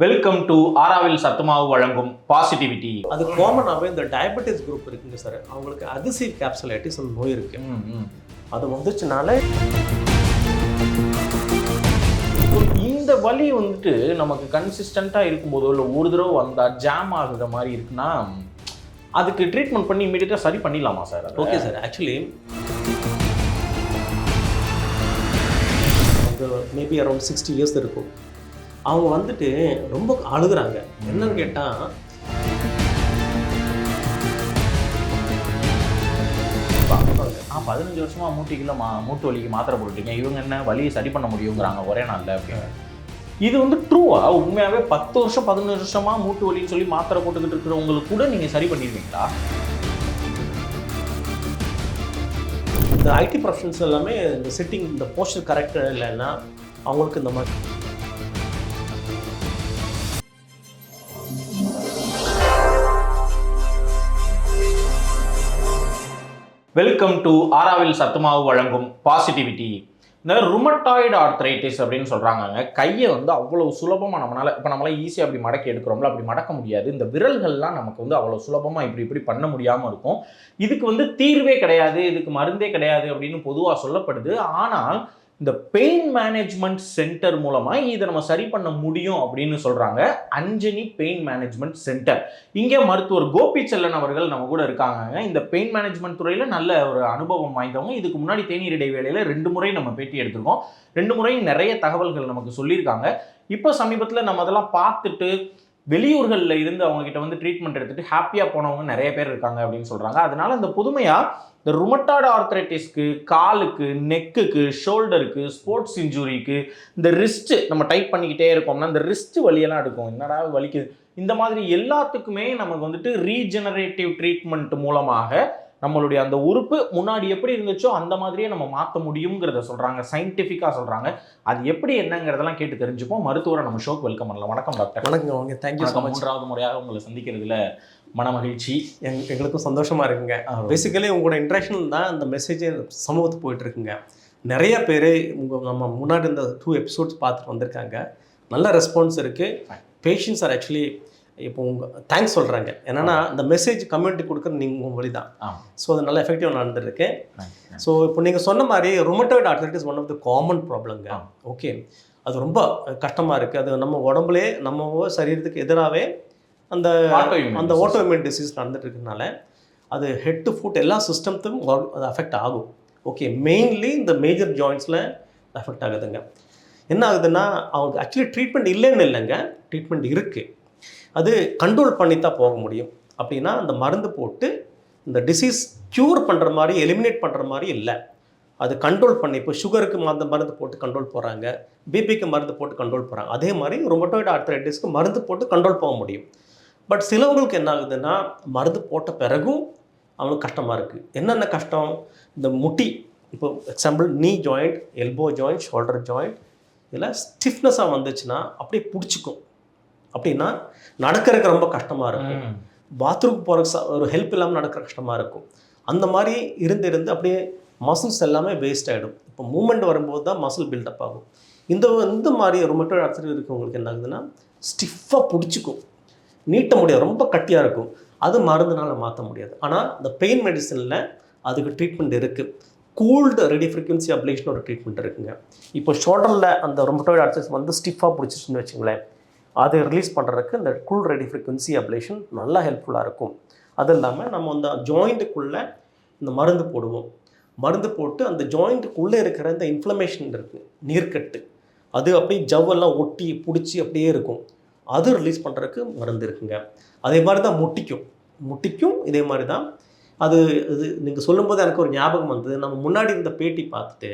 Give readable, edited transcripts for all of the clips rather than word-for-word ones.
Welcome to Aaravil சத்துமாவு வழங்கும் positivity. அது காமனாகவே இந்த டயபெட்டிஸ் குரூப் இருக்குங்க சார், அவங்களுக்கு அதிசிவ் கேப்சுலைட்டிஸ் அந்த நோய் இருக்கு. அது வந்துச்சுனால இந்த வலி வந்துட்டு நமக்கு கன்சிஸ்டண்ட்டாக இருக்கும்போதோ இல்லை ஒரு தடவை வந்தால் ஜாம் ஆகுற மாதிரி இருக்குன்னா அதுக்கு ட்ரீட்மெண்ட் பண்ணி இமீடியட்டாக சரி பண்ணிடலாமா சார்? ஓகே சார், ஆக்சுவலி அது மேபி அரௌண்ட் 60 இயர்ஸ் இருக்கும். அவங்க வந்துட்டு ரொம்ப அழுகுறாங்க. என்னன்னு கேட்டால் 15 வருஷமா மூட்டு வலிக்கு மாத்திரை போட்டுட்டீங்க, இவங்க என்ன வலியை சரி பண்ண முடியுங்கிறாங்க ஒரே நாளில் அப்படின்னு. இது வந்து ட்ரூவா? உண்மையாகவே 10 வருஷம் 15 வருஷமா மூட்டு வலின்னு சொல்லி மாத்திரை போட்டுக்கிட்டு இருக்கிறவங்களுக்கு கூட நீங்கள் சரி பண்ணிடுவீங்களா? இந்த ஐடி ப்ரொஃபஷன்ஸ் எல்லாமே இந்த சிட்டிங் இந்த போஸ்டர் கரெக்டாக இல்லைன்னா அவங்களுக்கு இந்த மாதிரி வெல்கம் டு ஆராவில் சத்துமாவு வழங்கும் பாசிட்டிவிட்டி. இந்த ருமட்டாய்டு ஆர்த்ரைட்டிஸ் அப்படின்னு சொல்கிறாங்க. கையை வந்து அவ்வளோ சுலபமாக நம்மளால் ஈஸியாக அப்படி மடக்கி எடுக்கிறோம்ல, அப்படி மடக்க முடியாது. இந்த விரல்கள்லாம் நமக்கு வந்து அவ்வளோ சுலபமாக இப்படி பண்ண முடியாமல் இருக்கும். இதுக்கு வந்து தீர்வே கிடையாது, இதுக்கு மருந்தே கிடையாது அப்படின்னு பொதுவாக சொல்லப்படுது. ஆனால் இந்த பெயின் மேனேஜ்மெண்ட் சென்டர் மூலமாக இதை நம்ம சரி பண்ண முடியும் அப்படின்னு சொல்கிறாங்க. Anjani pain management centre. இங்கே மருத்துவர் கோபிச்செல்லன் அவர்கள் நம்ம கூட இருக்காங்க. இந்த பெயின் மேனேஜ்மெண்ட் துறையில் நல்ல ஒரு அனுபவம் வாய்ந்தவங்க. இதுக்கு முன்னாடி தேநீர் இடைவேளையில் 2 முறை நம்ம பேட்டி எடுத்திருக்கோம். 2 முறையும் நிறைய தகவல்கள் நமக்கு சொல்லியிருக்காங்க. இப்போ சமீபத்தில் நம்ம அதெல்லாம் பார்த்துட்டு வெளியூர்களில் இருந்து அவங்ககிட்ட வந்து ட்ரீட்மெண்ட் எடுத்துகிட்டு ஹாப்பியாக போனவங்க நிறைய பேர் இருக்காங்க அப்படின்னு சொல்கிறாங்க. அதனால இந்த புதுமையாக இந்த ருமட்டாய்டு ஆர்த்ரைட்டிஸ்க்கு, காலுக்கு, நெக்குக்கு, ஷோல்டருக்கு, ஸ்போர்ட்ஸ் இன்ஜுரிக்கு, இந்த ரிஸ்ட்டு நம்ம டைப் பண்ணிக்கிட்டே இருக்கோம்னா இந்த ரிஸ்ட்டு வலியெல்லாம் எடுக்கும், என்னடா வலிக்குது, இந்த மாதிரி எல்லாத்துக்குமே நமக்கு வந்துட்டு ரீஜெனரேட்டிவ் ட்ரீட்மெண்ட் மூலமாக நம்மளுடைய அந்த உறுப்பு முன்னாடி எப்படி இருந்துச்சோ அந்த மாதிரியே நம்ம மாற்ற முடியுங்கிறத சொல்கிறாங்க. சயின்டிஃபிக்காக சொல்கிறாங்க. அது எப்படி என்னங்கிறதெல்லாம் கேட்டு தெரிஞ்சுப்போம். மருத்துவரை நம்ம ஷோக்கு வெல்கம் பண்ணலாம். வணக்கம் டாக்டர். வணக்கம். Thank you so much. 3வது முறையாக உங்களை சந்திக்கிறதுல மனமகிழ்ச்சி. எங்களுக்கும் சந்தோஷமாக இருக்குங்க. பேசிக்கலி உங்களோட இன்ட்ராக்ஷன் தான் இந்த மெசேஜே சமூகத்துக்கு போயிட்டுருக்குங்க. நிறைய பேர் நம்ம முன்னாடி இந்த 2 எபிசோட்ஸ் பார்த்துட்டு வந்திருக்காங்க. நல்ல ரெஸ்பான்ஸ் இருக்குது. பேஷண்ட்ஸ் ஆர் ஆக்சுவலி இப்போ தேங்க்ஸ் சொல்கிறாங்க. என்னென்னா இந்த மெசேஜ் கம்யூனிட்டி கொடுக்குறது நீங்கள் உங்கள் வழி தான். ஸோ அது நல்ல எஃபெக்டிவாக நடந்துருக்கு. ஸோ இப்போ நீங்கள் சொன்ன மாதிரி rheumatoid arthritis one of the common ப்ராப்ளங்க. ஓகே, அது ரொம்ப கஷ்டமாக இருக்குது. அது நம்ம உடம்புலே நம்ம சரீரத்துக்கு எதிராகவே அந்த ஆட்டோஇம்யூன் டிசீஸ் நடந்துட்டு இருக்கிறதுனால அது ஹெட் டு ஃபுட் எல்லா சிஸ்டம்த்துக்கும் அது அஃபெக்ட் ஆகும். ஓகே, மெயின்லி இந்த மேஜர் ஜாயின்ஸில் அஃபெக்ட் ஆகுதுங்க. என்ன ஆகுதுன்னா அவங்களுக்கு ஆக்சுவலி ட்ரீட்மெண்ட் இல்லைன்னு இல்லைங்க, ட்ரீட்மெண்ட் இருக்குது. அது கண்ட்ரோல் பண்ணி தான் போக முடியும். அப்படின்னா அந்த மருந்து போட்டு இந்த டிசீஸ் க்யூர் பண்ணுற மாதிரி எலிமினேட் பண்ணுற மாதிரி இல்லை, அது கண்ட்ரோல் பண்ணி. இப்போ சுகருக்கு மருந்து போட்டு கண்ட்ரோல் போகிறாங்க, பிபிக்கு மருந்து போட்டு கண்ட்ரோல் போகிறாங்க. அதே மாதிரி ருமட்டாய்டு ஆர்த்ரைட்டிஸ்க்கு மருந்து போட்டு கண்ட்ரோல் போக முடியும். பட் சிலவங்களுக்கு என்ன ஆகுதுன்னா மருந்து போட்ட பிறகும் அவங்களுக்கு கஷ்டமாக இருக்குது. என்னென்ன கஷ்டம்? இந்த முட்டி, இப்போ எக்ஸாம்பிள் நீ joint, elbow joint, shoulder joint, இதில் ஸ்டிஃப்னஸாக வந்துச்சுன்னா அப்படியே பிடிச்சிக்கும். அப்படின்னா நடக்கிறதுக்கு ரொம்ப கஷ்டமாக இருக்கும். பாத்ரூம் போகிறக்கு ஒரு ஹெல்ப் இல்லாமல் நடக்கிற கஷ்டமாக இருக்கும். அந்த மாதிரி இருந்து அப்படியே மசில்ஸ் எல்லாமே வேஸ்ட் ஆகிடும். இப்போ மூமெண்ட் வரும்போது தான் மசில் பில்டப் ஆகும். இந்த மாதிரி ருமட்டாய்டு ஆர்த்ரைட்டிஸ் இருக்கவங்களுக்கு என்ன ஆகுதுன்னா ஸ்டிஃபாக பிடிச்சிக்கும், நீட்ட முடியாது, ரொம்ப கட்டியாக இருக்கும். அது மருந்துனால மாற்ற முடியாது. ஆனால் இந்த பெயின் மெடிசனில் அதுக்கு ட்ரீட்மெண்ட் இருக்குது. கூல்டு ரேடியோ ஃப்ரீக்வன்சி அப்ளேஷன் ஒரு ட்ரீட்மெண்ட் இருக்குங்க. இப்போ ஷோல்டரில் அந்த ருமட்டாய்டு ஆர்த்ரைட்டிஸ் வந்து ஸ்டிஃபாக பிடிச்சிச்சுன்னு வச்சுங்களேன், அதை ரிலீஸ் பண்ணுறதுக்கு இந்த கூல் ரேடியோ ஃப்ரீக்வன்சி அப்ளேஷன் நல்லா ஹெல்ப்ஃபுல்லாக இருக்கும். அது இல்லாமல் நம்ம அந்த ஜாயிண்ட்டுக்குள்ளே இந்த மருந்து போடுவோம். மருந்து போட்டு அந்த ஜாயிண்ட்டுக்குள்ளே இருக்கிற இந்த இன்ஃப்ளமேஷன் இருக்குது, நீர்க்கட்டு, அது அப்படியே ஜவ்வெல்லாம் ஒட்டி பிடிச்சி அப்படியே இருக்கும். அது ரிலீஸ் பண்ணுறதுக்கு மருந்து இருக்குங்க. அதே மாதிரி தான் முட்டிக்கும் இதே மாதிரி தான். அது நீங்கள் சொல்லும்போது எனக்கு ஒரு ஞாபகம் வந்தது. நம்ம முன்னாடி இருந்த பேட்டி பார்த்துட்டு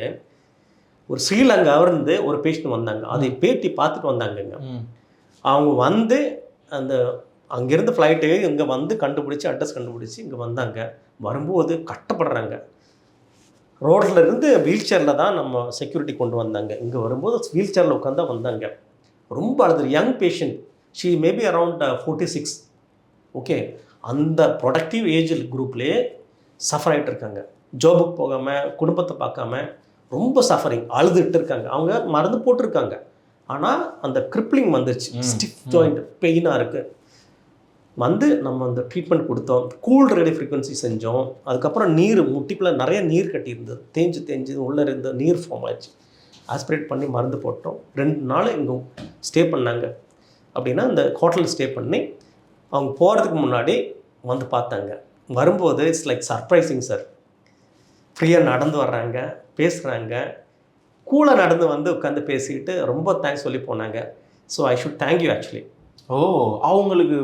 ஒரு ஸ்ரீலங்காவிலிருந்து ஒரு பேஷண்ட் வந்தாங்க. அதை பேட்டி பார்த்துட்டு வந்தாங்கங்க. அவங்க வந்து அந்த அங்கேருந்து ஃப்ளைட்டு இங்கே வந்து அட்ரஸ் கண்டுபிடிச்சி இங்கே வந்தாங்க. வரும்போது கஷ்டப்படுறாங்க. ரோட்டில் இருந்து வீல் சேரில் தான் நம்ம செக்யூரிட்டி கொண்டு வந்தாங்க. இங்கே வரும்போது வீல் சேரில் உட்காந்து வந்தாங்க. ரொம்ப அழுது. Young patient, she maybe around 46. Okay, அந்த ப்ரொடக்டிவ் ஏஜ் குரூப்லேயே சஃபர் ஆகிட்டு இருக்காங்க. ஜாபுக்கு போகாமல், குடும்பத்தை பார்க்காம ரொம்ப சஃபரிங், அழுதுகிட்டு இருக்காங்க. அவங்க மருந்து போட்டிருக்காங்க, ஆனால் அந்த கிரிப்ளிங் வந்துருச்சு, ஸ்டிஃப் ஜாயிண்ட் பெயினாக இருக்குது. நம்ம அந்த ட்ரீட்மெண்ட் கொடுத்தோம், கூல் ரேடியோ ஃப்ரீக்வன்சி செஞ்சோம். அதுக்கப்புறம் நீர் முட்டிக்குள்ளே நிறைய நீர் கட்டியிருந்தது, தேஞ்சு உள்ளே இருந்த நீர் ஃபார்ம் ஆயிடுச்சு. ஆஸ்பிரேட் பண்ணி மருந்து போட்டோம். 2 நாள் இங்கே ஸ்டே பண்ணாங்க. அப்படின்னா இந்த ஹோட்டலில் ஸ்டே பண்ணி அவங்க போகிறதுக்கு முன்னாடி வந்து பார்த்தாங்க. வரும்போது இட்ஸ் லைக் சர்ப்ரைசிங் சார். ஃப்ரீயாக நடந்து வர்றாங்க, பேசுகிறாங்க, கூலாக நடந்து வந்து உட்காந்து பேசிக்கிட்டு ரொம்ப தேங்க்ஸ் சொல்லி போனாங்க. So I should thank you actually. அவங்களுக்கு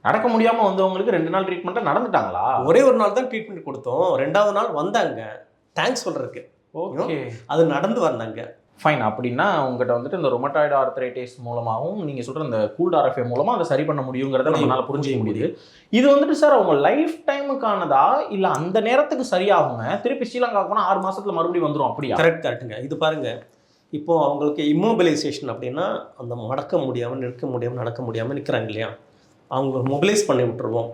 நடக்க முடியாமல் வந்தவங்களுக்கு 2 நாள் ட்ரீட்மெண்ட்டாக நடந்துட்டாங்களா? ஒரே ஒரு நாள் தான் ட்ரீட்மெண்ட் கொடுத்தோம். 2வது நாள் வந்தாங்க தேங்க்ஸ் சொல்கிறதுக்கு. ஓகே, அது நடந்து வந்தாங்க. ஃபைன். அப்படின்னா உங்கள்கிட்ட வந்துட்டு இந்த ரொமட்டாய்டு ஆர்த்ரைட்டிஸ் மூலமாகவும் நீங்கள் சொல்கிற இந்த கூல்ட் ஆர்எஃப்ஏ மூலமாக அதை சரி பண்ண முடியுங்கிறத நம்மளால் புரிஞ்சிக்க முடியுது. இது வந்துட்டு சார் அவங்க லைஃப் டைமுக்கானதா இல்லை அந்த நேரத்துக்கு சரியாகுங்க, திருப்பி ஸ்ரீலங்காவுக்கு போனால் 6 மாதத்தில் மறுபடியும் வந்துடும் அப்படியா? கரெக்டுங்க. இது பாருங்கள், இப்போது அவங்களுக்கு இம்மோபிலைசேஷன் அப்படின்னா அந்த மடக்க முடியாமல், நிற்க முடியாமல், நடக்க முடியாமல் நிற்கிறாங்க இல்லையா, அவங்க மொபிலைஸ் பண்ணி விட்டுருவோம்.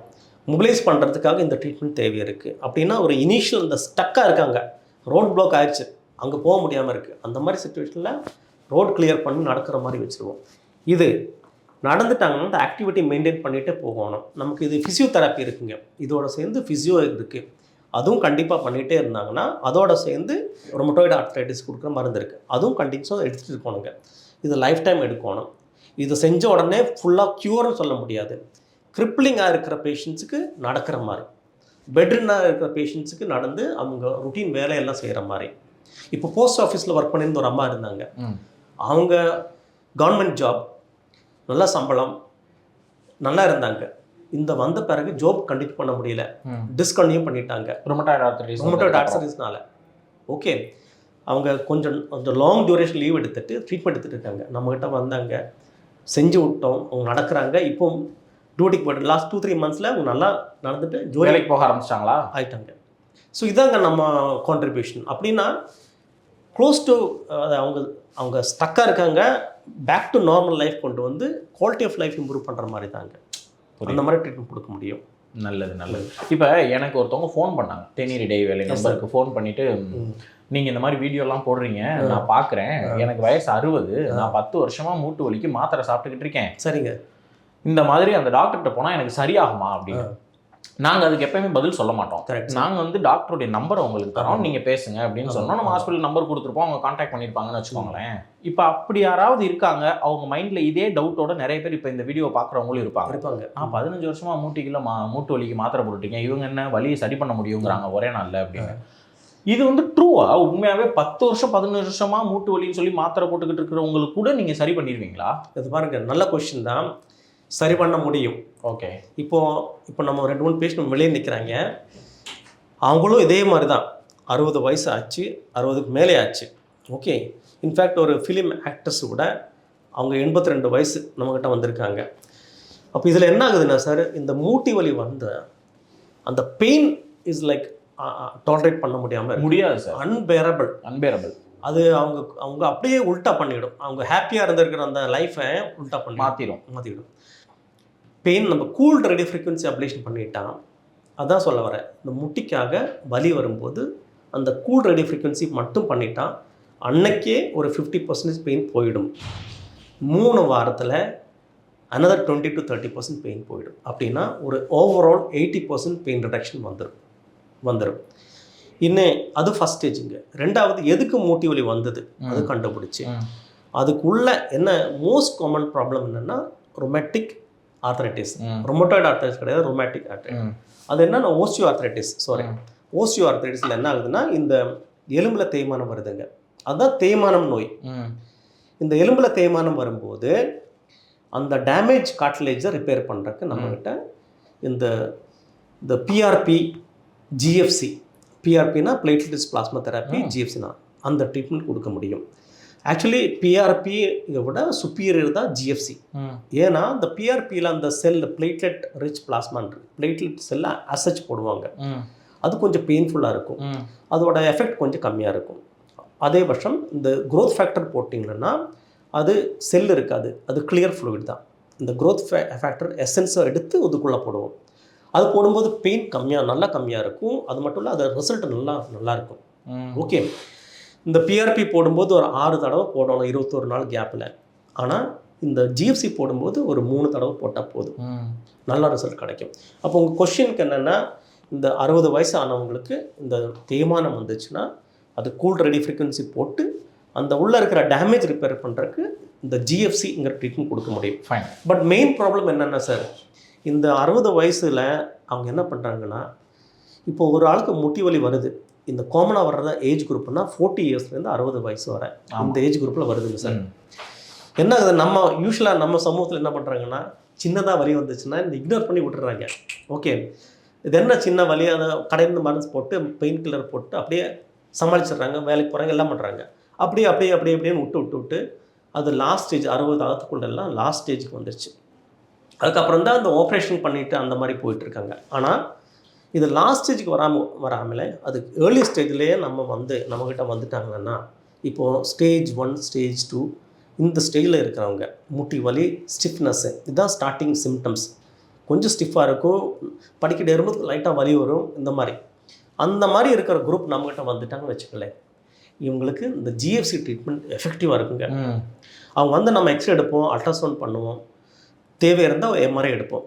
மொபிலைஸ் பண்ணுறதுக்காக இந்த ட்ரீட்மெண்ட் தேவை இருக்குது. அப்படின்னா ஒரு இனிஷியல் இந்த ஸ்டக்காக இருக்காங்க, ரோட் பிளாக் ஆயிடுச்சு, அங்கே போக முடியாமல் இருக்குது, அந்த மாதிரி சுச்சுவேஷனில் ரோட் கிளியர் பண்ணி நடக்கிற மாதிரி வச்சுருவோம். இது நடந்துட்டாங்கன்னா இந்த ஆக்டிவிட்டி மெயின்டைன் பண்ணிகிட்டே போகணும். நமக்கு இது ஃபிசியோதெரப்பி இருக்குங்க, இதோட சேர்ந்து ஃபிசியோ இருக்குது, அதுவும் கண்டிப்பாக பண்ணிகிட்டே இருந்தாங்கன்னா அதோட சேர்ந்து ரொமட்டாய்டு ஆர்த்ரைட்டிஸ் கொடுக்குற மருந்து இருக்குது, அதுவும் கண்டிப்பாக எடுத்துகிட்டு இருக்கணுங்க. இது லைஃப் டைம் எடுக்கணும். இதை செஞ்ச உடனே ஃபுல்லாக க்யூர்னு சொல்ல முடியாது. கிரிப்ளிங்காக இருக்கிற பேஷண்ட்ஸுக்கு நடக்கிற மாதிரி, பெட்ரினாக இருக்கிற பேஷண்ட்ஸுக்கு நடந்து அவங்க ருட்டீன் வேலையெல்லாம் செய்கிற மாதிரி. இப்போ போஸ்ட் ஆஃபீஸில் ஒர்க் பண்ணியிருந்த ஒரு அம்மா இருந்தாங்க. அவங்க கவர்மெண்ட் ஜாப், நல்ல சம்பளம், நல்லா இருந்தாங்க. இந்த வந்த பிறகு ஜாப் கண்டினியூ பண்ண முடியல, டிஸ்கண்டினியூ பண்ணிட்டாங்க ரொமட்டாய்டு ஆர்த்ரைட்டிஸ்னால. ஓகே, அவங்க கொஞ்சம் லாங் டியூரேஷன் லீவ் எடுத்துகிட்டு ட்ரீட்மெண்ட் எடுத்துகிட்டு இருக்காங்க. நம்மகிட்ட வந்தாங்க, செஞ்சு விட்டோம், அவங்க நடக்கிறாங்க. இப்போ டியூட்டிக்கு போய்ட்டு லாஸ்ட் 2-3 மந்த்ஸில் அவங்க நல்லா நடந்துட்டு வேலைக்கு போக ஆரம்பிச்சிட்டாங்களா, ஆயிட்டாங்க. ஸோ இதாங்க நம்ம கான்ட்ரிபியூஷன். அப்படின்னா க்ளோஸ் டு அவங்க ஸ்டக்காக இருக்காங்க, பேக் டு நார்மல் லைஃப் கொண்டு வந்து குவாலிட்டி ஆஃப் லைஃப் இம்ப்ரூவ் பண்ணுற மாதிரி தாங்க அந்த மாதிரி ட்ரீட்மெண்ட் கொடுக்க முடியும். நல்லது. இப்போ எனக்கு ஒருத்தவங்க ஃபோன் பண்ணாங்க, தேநீர் இடைவேளை நம்பருக்கு ஃபோன் பண்ணிவிட்டு, நீங்கள் இந்த மாதிரி வீடியோலாம் போடுறீங்க, நான் பார்க்குறேன், எனக்கு வயசு 60, நான் 10 வருஷமாக மூட்டு வலிக்கு மாத்திரை சாப்பிட்டுக்கிட்டு இருக்கேன், சரிங்க, இந்த மாதிரி அந்த டாக்டர்கிட்ட போனால் எனக்கு சரியாகுமா அப்படின்னு. நாங்கள் அதுக்கு எப்பயுமே பதில் சொல்ல மாட்டோம். நாங்கள் வந்து டாக்டருடைய நம்பரை உங்களுக்கு தரோம், நீங்கள் பேசுங்க அப்படின்னு சொன்னோம். நம்ம ஹாஸ்பிட்டல் நம்பர் கொடுத்துருப்போம், அவங்க கான்டாக்ட் பண்ணியிருப்பாங்கன்னு வச்சுக்கோங்களேன். இப்போ அப்படி யாராவது இருக்காங்க, அவங்க மைண்டில் இதே டவுட்டோட நிறைய பேர் இப்போ இந்த வீடியோ பார்க்குறவங்களும் இருப்பாங்க. நான் 15 வருஷமாக மூட்டு வலிக்கு மாத்திரை போட்டுட்டீங்க, இவங்க என்ன வலியை சரி பண்ண முடியுங்கிறாங்க ஒரே நாளில் அப்படின்னு. இது வந்து ட்ரூவா? உண்மையாகவே 10 வருஷம் 15 வருஷமாக மூட்டு வலின்னு சொல்லி மாத்திரை போட்டுக்கிட்டு இருக்கிறவங்களுக்கு கூட நீங்கள் சரி பண்ணிடுவீங்களா? இது பாருங்க, நல்ல கொஸ்டின் தான். சரி பண்ண முடியும். ஓகே, இப்போ நம்ம 2-3 பேஷண்ட் வெளியே நிற்கிறாங்க, அவங்களும் இதே மாதிரி தான் 60 வயசு ஆச்சு, 60க்கு மேலே ஆச்சு. ஓகே, இன்ஃபேக்ட் ஒரு ஃபிலிம் ஆக்டர்ஸ் கூட அவங்க 82 வயசு நம்மக்கிட்ட வந்திருக்காங்க. அப்போ இதில் என்ன ஆகுதுன்னா சார், இந்த மூட்டி வலி வந்து அந்த பெயின் இஸ் லைக் டாலரேட் பண்ண முடியாது சார், அன்பேரபிள். அது அவங்க அப்படியே உல்ட்டா பண்ணிவிடும். அவங்க ஹாப்பியாக இருந்திருக்கிற அந்த லைஃப்பை உல்ட்டா பண்ணி மாற்றிடும். பெயின் நம்ம கூல் ரேடியோ ஃப்ரீக்வன்சி அப்ளேஷன் பண்ணிட்டான், அதான் சொல்ல வரேன். இந்த முட்டிக்காக வலி வரும்போது அந்த கூல் ரேடியோ ஃப்ரீக்வன்சி மட்டும் பண்ணிட்டான், அன்னைக்கே ஒரு 50% பெயின் போயிடும். 3 வாரத்தில் another 20 to 30% பெயின் போயிடும். அப்படின்னா ஒரு ஓவரால் 80% பெயின் ரிடக்ஷன் வந்துடும். இன்னும் அது ஃபஸ்ட் ஸ்டேஜுங்க. 2வது, எதுக்கு மூட்டி வலி வந்தது அது கண்டுபிடிச்சி, அதுக்குள்ள என்ன மோஸ்ட் காமன் ப்ராப்ளம் என்னென்னா ரொமேட்டிக் ஆர்த்ரைட்டிஸ். ரொமட்டாய்டு ஆர்த்ரைட்டிஸ் கிடையாது, ரொமேட்டிக் ஆர்த்ரைட்டிஸ். அது என்னன்னா ஓஸ்டியோ ஆர்த்ரைட்டிஸில் என்ன ஆகுதுன்னா, இந்த எலும்பில் தேய்மானம் வருதுங்க, அதுதான் தேய்மானம் நோய். இந்த எலும்பில் தேய்மானம் வரும்போது அந்த டேமேஜ் கார்ட்லேஜை ரிப்பேர் பண்ணுறதுக்கு நம்மகிட்ட இந்த பிஆர்பி, ஜிஎஃப்சி, பிஆர்பினா பிளேட்லெட்ஸ் பிளாஸ்மா தெரப்பி, ஜிஎஃப்சினா அந்த ட்ரீட்மெண்ட் கொடுக்க முடியும். ஆக்சுவலி பிஆர்பி இதை விட சுப்பீரியர் தான் ஜிஎஃப்சி. ஏன்னா இந்த பிஆர்பியில் அந்த செல் பிளேட்லெட் ரிச் பிளாஸ்மா, பிளேட்லெட் செல்லை அசைச்சு போடுவாங்க, அது கொஞ்சம் பெயின்ஃபுல்லாக இருக்கும், அதோட எஃபெக்ட் கொஞ்சம் கம்மியாக இருக்கும். அதே பட்சம் இந்த க்ரோத் ஃபேக்டர் போட்டிங்கன்னா அது செல் இருக்காது, அது கிளியர் ஃப்ளூயிட் தான். இந்த க்ரோத் ஃபேக்டர் எசன்ஸை எடுத்து இதுக்குள்ளே போடுவோம். அது போடும்போது பெயின் நல்லா கம்மியாக இருக்கும். அது மட்டும் இல்லை, அது ரிசல்ட் நல்லா இருக்கும். ஓகே, இந்த பிஆர்பி போடும்போது ஒரு 6 தடவை போடணும் 21 நாள் கேப்பில். ஆனால் இந்த ஜிஎஃப்சி போடும்போது ஒரு 3 தடவை போட்டால் போதும், நல்ல ரிசல்ட் கிடைக்கும். அப்போ உங்கள் கொஷினுக்கு என்னென்னா, இந்த 60 வயசு ஆனவங்களுக்கு இந்த தேய்மானம் வந்துச்சுன்னா அது கூல் ரெடி ஃப்ரீக்வன்சி போட்டு அந்த உள்ளே இருக்கிற டேமேஜ் ரிப்பேர் பண்ணுறதுக்கு இந்த ஜிஎஃப்சிங்கிற ட்ரீட்மெண்ட் கொடுக்க முடியும். ஃபைன். பட் மெயின் ப்ராப்ளம் என்னென்னா சார், இந்த 60 வயசில் அவங்க என்ன பண்ணுறாங்கன்னா, இப்போ ஒரு ஆளுக்கு முட்டி வலி வருது, இந்த காமனாக வர்றதா ஏஜ் குரூப்னா 40 இயர்ஸ்லேருந்து 60 வயசு வரை இந்த ஏஜ் குரூப்பில் வருதுங்க சார். என்ன ஆகுது, நம்ம யூஸ்வலாக நம்ம சமூகத்தில் என்ன பண்ணுறாங்கன்னா, சின்னதாக வலி வந்துச்சுன்னா இந்த இக்னோர் பண்ணி விட்டுறாங்க. ஓகே, இது என்ன சின்ன வலி, அதை கடையிலேருந்து மருந்து போட்டு பெயின் கில்லர் போட்டு அப்படியே சமாளிச்சிடுறாங்க, வேலைக்கு போகிறாங்க, எல்லாம் பண்ணுறாங்க. அப்படியே விட்டு அது லாஸ்ட் ஸ்டேஜ் 60 ஆகிறதுக்குள்ளெல்லாம் லாஸ்ட் ஸ்டேஜுக்கு வந்துருச்சு. அதுக்கப்புறம் தான் அந்த ஆப்ரேஷன் பண்ணிவிட்டு அந்த மாதிரி போயிட்டுருக்காங்க. ஆனால் இது லாஸ்ட் ஸ்டேஜுக்கு வராமலே அது ஏர்லி ஸ்டேஜ்லேயே நம்மக்கிட்ட வந்துட்டாங்கன்னா, இப்போது ஸ்டேஜ் 1 ஸ்டேஜ் 2 இந்த ஸ்டேஜில் இருக்கிறவங்க முட்டி வலி, ஸ்டிஃப்னஸ்ஸு, இதுதான் ஸ்டார்டிங் சிம்டம்ஸ். கொஞ்சம் ஸ்டிஃபாக இருக்கும், படிக்கிட்டு ஏறும்போது லைட்டாக வலி வரும், இந்த மாதிரி அந்த மாதிரி இருக்கிற குரூப் நம்மகிட்ட வந்துட்டாங்கன்னு வச்சுக்கலேன், இவங்களுக்கு இந்த ஜிஎஃப்சி ட்ரீட்மெண்ட் எஃபெக்டிவாக இருக்குங்க. அவங்க நம்ம எக்ஸ்ரே எடுப்போம், அல்ட்ராசவுண்ட் பண்ணுவோம், தேவை இருந்தால் எம்ஆர்ஐ எடுப்போம்,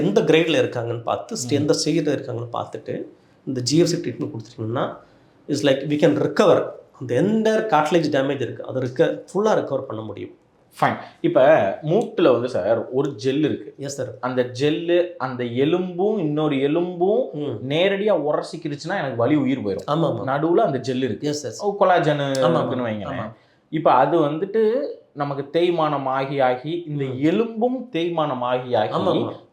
எந்த கிரேடில் இருக்காங்கன்னு பார்த்து எந்த ஸ்டேஜில் இருக்காங்கன்னு பார்த்துட்டு இந்த ஜிஎஃப்சி ட்ரீட்மெண்ட் கொடுத்துட்டிங்கன்னா it's like we can recover. அந்த எந்த கார்ட்லேஜ் டேமேஜ் இருக்குது அதை ஃபுல்லாக ரெக்கவர் பண்ண முடியும். ஃபைன். இப்போ மூட்டில் வந்து சார் ஒரு ஜெல் இருக்குது. Yes sir. அந்த ஜெல்லு அந்த எலும்பும் இன்னொரு எலும்பும் நேரடியாக உரசிக்கிடுச்சுன்னா எனக்கு வலி உயிர் போயிடும். ஆமாம். நடுவில் அந்த ஜெல் இருக்குது. S S. கொலாஜன் வைங்க. இப்போ அது வந்துட்டு நமக்கு தேய்மானம் ஆகி இந்த எலும்பும் தேய்மானம் ஆகி